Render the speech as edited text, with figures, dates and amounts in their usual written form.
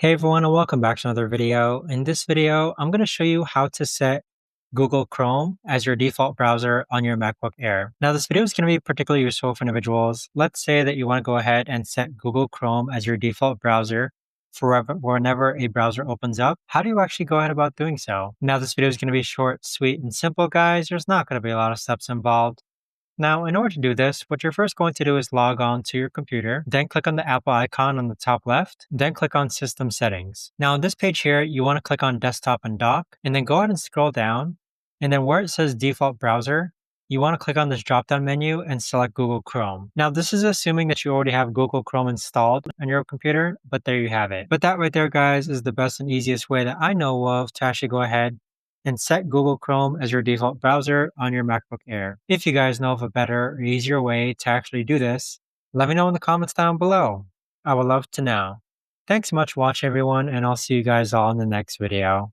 Hey everyone, and welcome back to another video. In this video, I'm going to show you how to set Google Chrome as your default browser on your MacBook Air. Now, this video is going to be particularly useful for individuals. Let's say that you want to go ahead and set Google Chrome as your default browser for whenever a browser opens up. How do you actually go ahead about doing so? Now, this video is going to be short, sweet, and simple, guys. There's not going to be a lot of steps involved. Now, in order to do this, what you're first going to do is log on to your computer, then click on the Apple icon on the top left, then click on System Settings. Now, on this page here, you want to click on Desktop and Dock, and then go ahead and scroll down, and then where it says Default Browser, you want to click on this drop-down menu and select Google Chrome. Now, this is assuming that you already have Google Chrome installed on your computer, but there you have it. But that right there, guys, is the best and easiest way that I know of to actually go ahead and set Google Chrome as your default browser on your MacBook Air. If you guys know of a better or easier way to actually do this, let me know in the comments down below. I would love to know. Thanks so much for watching, everyone, and I'll see you guys all in the next video.